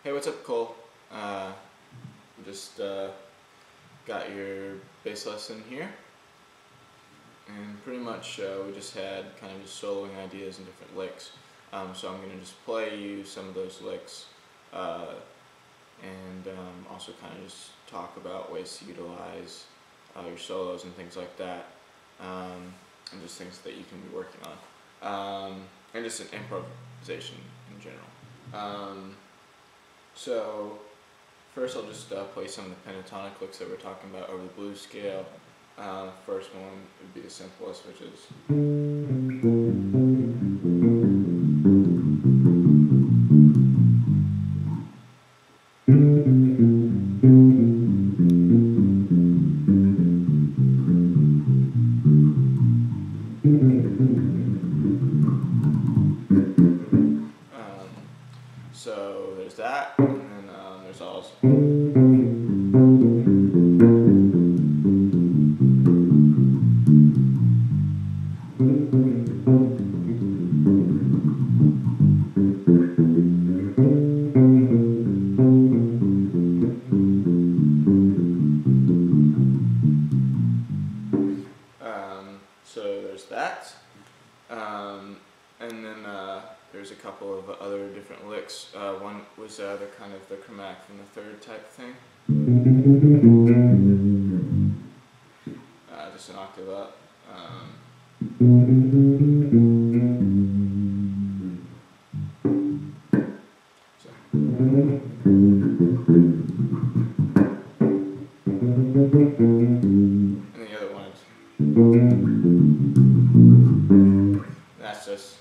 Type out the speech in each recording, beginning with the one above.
Hey, what's up, Cole? Just got your bass lesson here, and pretty much we just had kind of just soloing ideas and different licks. So I'm going to just play you some of those licks, and also kind of just talk about ways to utilize your solos and things like that, and just things that you can be working on, and just an improvisation in general. So first I'll just play some of the pentatonic licks that we're talking about over the blues scale. First one would be the simplest, which is so there's that, and then there's also so there's that, and then there's a couple of other different licks. One was the kind of the chromatic from the third type thing, just an octave up. And the other one is, that's just,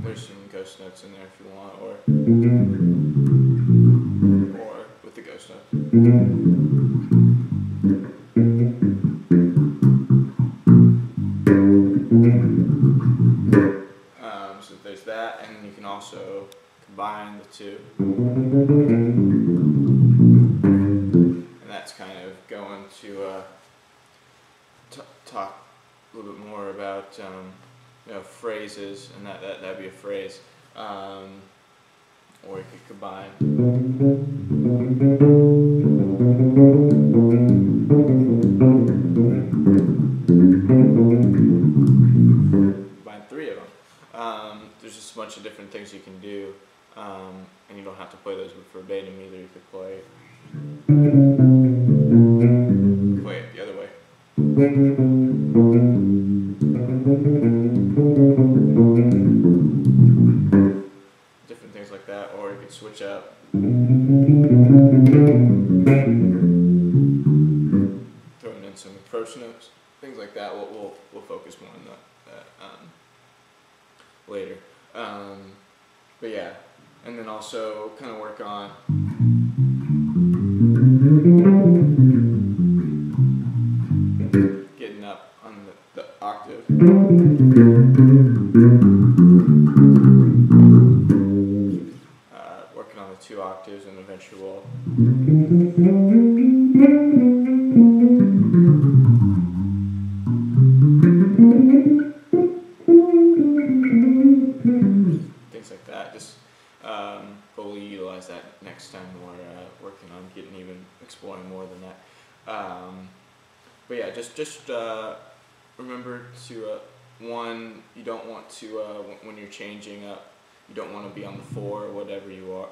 there's some ghost notes in there if you want, or with the ghost notes. So there's that, and you can also combine the two, and that's kind of going to talk a little bit more about phrases, and that'd be a phrase, or you could combine three of them. There's just a bunch of different things you can do, and you don't have to play those verbatim either. You could play it the other way. Different things like that, or you could switch up. Throwing in some approach notes, things like that. We'll focus more on that later. But yeah, and then also kind of work on getting up on the octave. Working on the two octaves, and eventually we'll things like that. Just fully utilize that next time we're working on exploring more than that. But yeah, just remember to one, you don't want to when you're changing up, you don't want to be on the 4 or whatever you are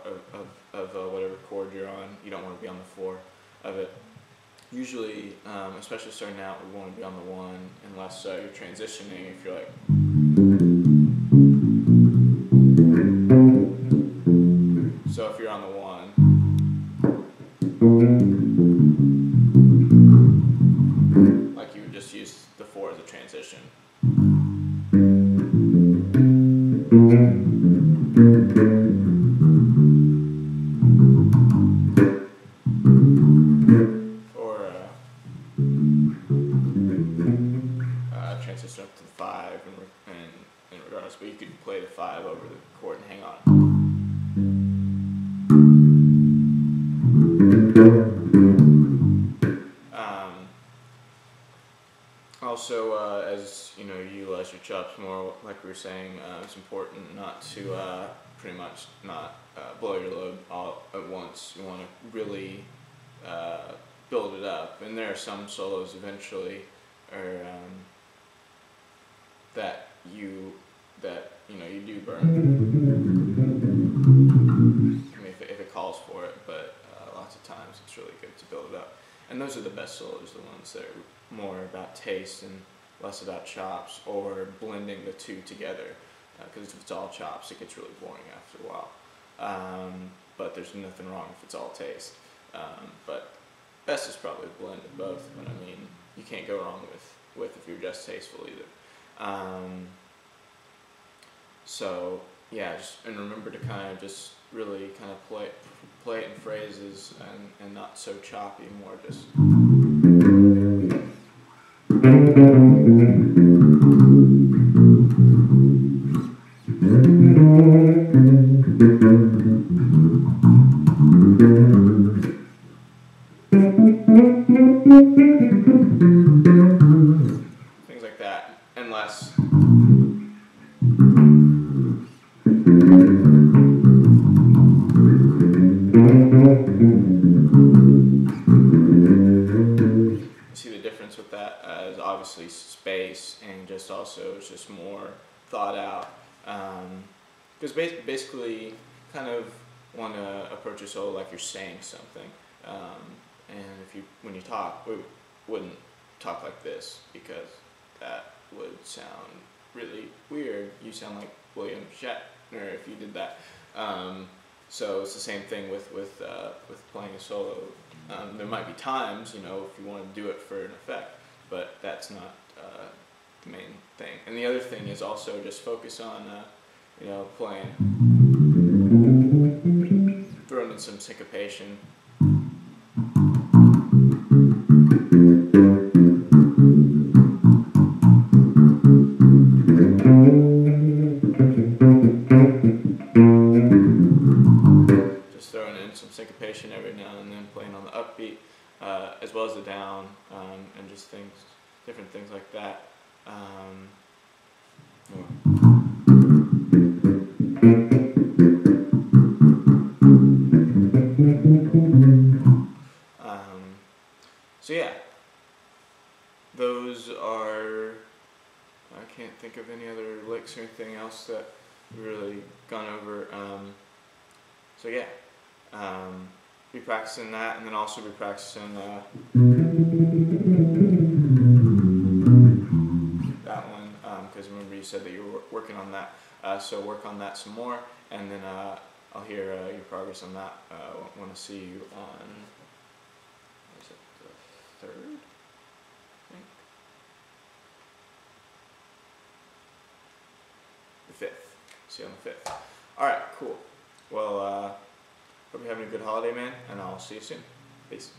of whatever chord you're on. You don't want to be on the 4 of it. Usually, especially starting out, we want to be on the 1 unless you're transitioning. If you're like, so if you're on the 1, like you would just use the 4 as a transition. Or transition up to the 5, and regardless, but you could play the 5 over the chord and hang on. also, as you know, you utilize your chops more, like we were saying, it's important not to pretty much not blow your load all at once. You want to really build it up, and there are some solos eventually, or that you do burn. I mean, if it calls for it, but lots of times it's really good to build it up. And those are the best solos, the ones that are more about taste and less about chops, or blending the two together. Because if it's all chops, it gets really boring after a while. But there's nothing wrong if it's all taste. But best is probably a blend of both. But I mean, you can't go wrong with if you're just tasteful either. So yeah, and remember to kind of just really kind of play it in phrases and not so choppy, more just. Things like that, and less. See the difference with that is obviously space, and just also it's just more thought out. Because basically, kind of want to approach a solo like you're saying something. And when you talk, we wouldn't talk like this, because that would sound really weird. You sound like William Shatner if you did that. So it's the same thing with playing a solo. There might be times, if you want to do it for an effect, but that's not the main thing. And the other thing is also just focus on, playing, throwing in some syncopation. Syncopation every now and then, playing on the upbeat as well as the down, and just different things like that. So yeah, those are. I can't think of any other licks or anything else that we've really gone over. So yeah. Be practicing that, and then also be practicing that one, because remember you said that you were working on that, so work on that some more, and then I'll hear your progress on that. I want to see you on, is it the 3rd, I think? The 5th. See you on the 5th. Alright, cool. Well, hope you're having a good holiday, man, and I'll see you soon. Peace.